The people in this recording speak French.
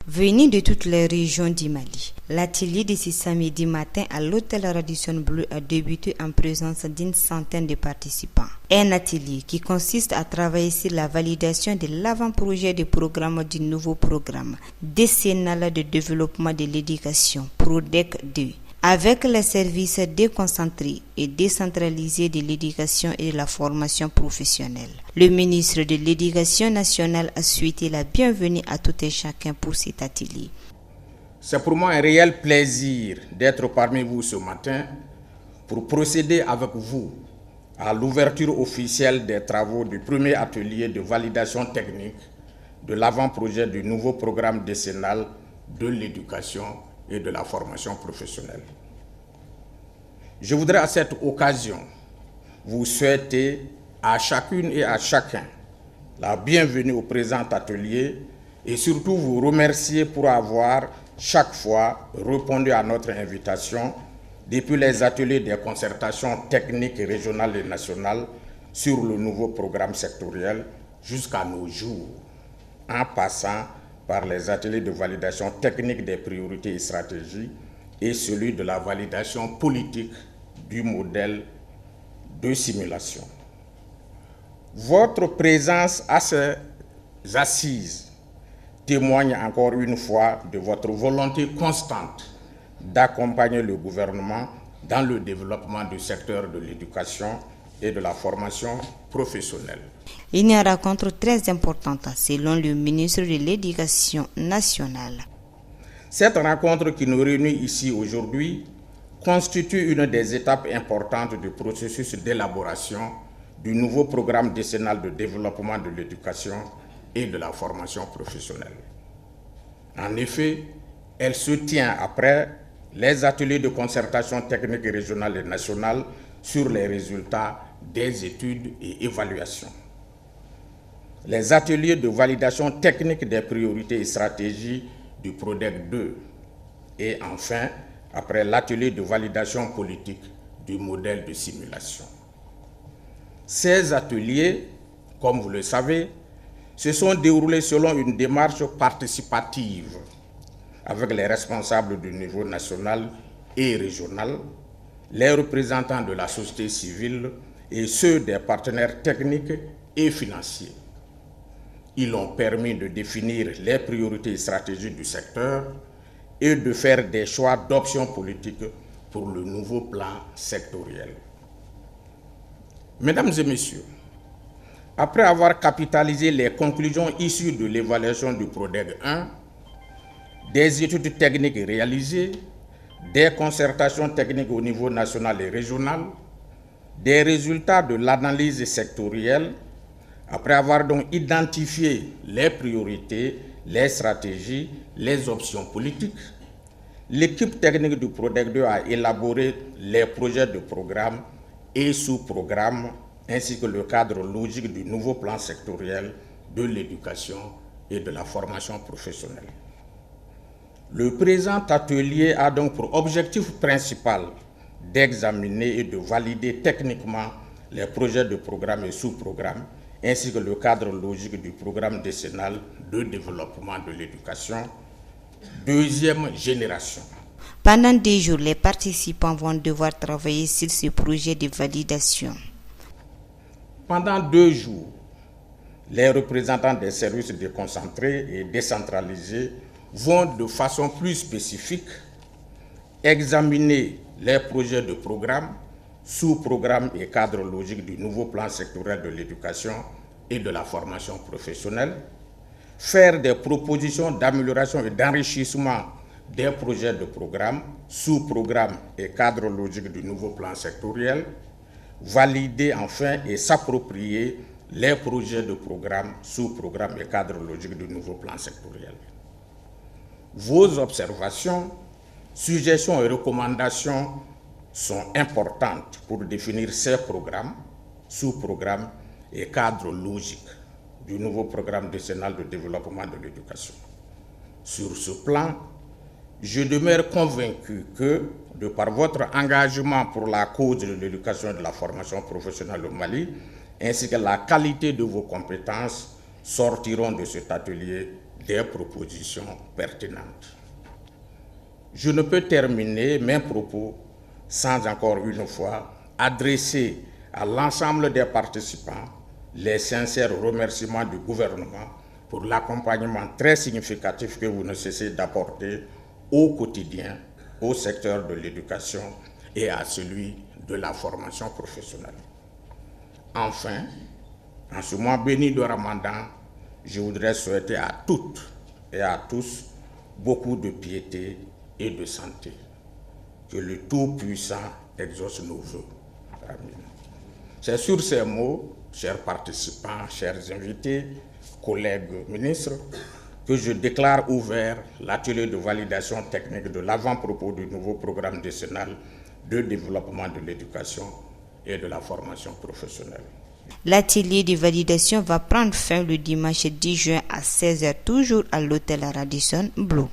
Venus de toutes les régions du Mali, l'atelier de ce samedi matin à l'hôtel Radisson Blu a débuté en présence d'une centaine de participants. Un atelier qui consiste à travailler sur la validation de l'avant-projet de programme du nouveau programme décennal de développement de l'éducation, PRODEC 2. Avec les services déconcentrés et décentralisés de l'éducation et de la formation professionnelle. Le ministre de l'Éducation nationale a souhaité la bienvenue à tout et chacun pour cet atelier. C'est pour moi un réel plaisir d'être parmi vous ce matin pour procéder avec vous à l'ouverture officielle des travaux du premier atelier de validation technique de l'avant-projet du nouveau programme décennal de l'éducation et de la formation professionnelle. Je voudrais à cette occasion vous souhaiter à chacune et à chacun la bienvenue au présent atelier et surtout vous remercier pour avoir chaque fois répondu à notre invitation depuis les ateliers des concertations techniques régionales et nationales sur le nouveau programme sectoriel jusqu'à nos jours, en passant par les ateliers de validation technique des priorités et stratégies et celui de la validation politique du modèle de simulation. Votre présence à ces assises témoigne encore une fois de votre volonté constante d'accompagner le gouvernement dans le développement du secteur de l'éducation et de la formation professionnelle. Une rencontre très importante selon le ministre de l'Éducation nationale. Cette rencontre qui nous réunit ici aujourd'hui constitue une des étapes importantes du processus d'élaboration du nouveau programme décennal de développement de l'éducation et de la formation professionnelle. En effet, elle se tient après les ateliers de concertation technique régionale et nationale sur les résultats des études et évaluations. Les ateliers de validation technique des priorités et stratégies du PRODEC 2 et enfin, après l'atelier de validation politique du modèle de simulation. Ces ateliers, comme vous le savez, se sont déroulés selon une démarche participative avec les responsables du niveau national et régional, les représentants de la société civile et ceux des partenaires techniques et financiers. Ils ont permis de définir les priorités et stratégies du secteur et de faire des choix d'options politiques pour le nouveau plan sectoriel. Mesdames et messieurs, après avoir capitalisé les conclusions issues de l'évaluation du PRODEC 1, des études techniques réalisées, des concertations techniques au niveau national et régional, des résultats de l'analyse sectorielle, après avoir donc identifié les priorités, les stratégies, les options politiques, l'équipe technique du PRODEC 2 a élaboré les projets de programme et sous-programmes ainsi que le cadre logique du nouveau plan sectoriel de l'éducation et de la formation professionnelle. Le présent atelier a donc pour objectif principal d'examiner et de valider techniquement les projets de programme et sous-programmes ainsi que le cadre logique du programme décennal de développement de l'éducation, deuxième génération. Pendant 2 jours, les participants vont devoir travailler sur ce projet de validation. Pendant 2 jours, les représentants des services déconcentrés et décentralisés vont de façon plus spécifique examiner les projets de programme, sous-programmes et cadres logiques du nouveau plan sectoriel de l'éducation et de la formation professionnelle, faire des propositions d'amélioration et d'enrichissement des projets de programme, sous-programmes et cadres logiques du nouveau plan sectoriel, valider enfin et s'approprier les projets de programme, sous-programmes et cadres logiques du nouveau plan sectoriel. Vos observations, suggestions et recommandations sont importantes pour définir ces programmes, sous-programmes et cadres logiques du nouveau programme décennal de développement de l'éducation. Sur ce plan, je demeure convaincu que, de par votre engagement pour la cause de l'éducation et de la formation professionnelle au Mali, ainsi que la qualité de vos compétences, sortiront de cet atelier des propositions pertinentes. Je ne peux terminer mes propos sans encore une fois adresser à l'ensemble des participants les sincères remerciements du gouvernement pour l'accompagnement très significatif que vous ne cessez d'apporter au quotidien au secteur de l'éducation et à celui de la formation professionnelle. Enfin, en ce mois béni de Ramadan, je voudrais souhaiter à toutes et à tous beaucoup de piété et de santé. Que le Tout-Puissant exauce nos vœux. Amen. C'est sur ces mots, chers participants, chers invités, collègues ministres, que je déclare ouvert l'atelier de validation technique de l'avant-propos du nouveau programme décennal de développement de l'éducation et de la formation professionnelle. L'atelier de validation va prendre fin le dimanche 10 juin à 16h, toujours à l'hôtel Radisson Blu.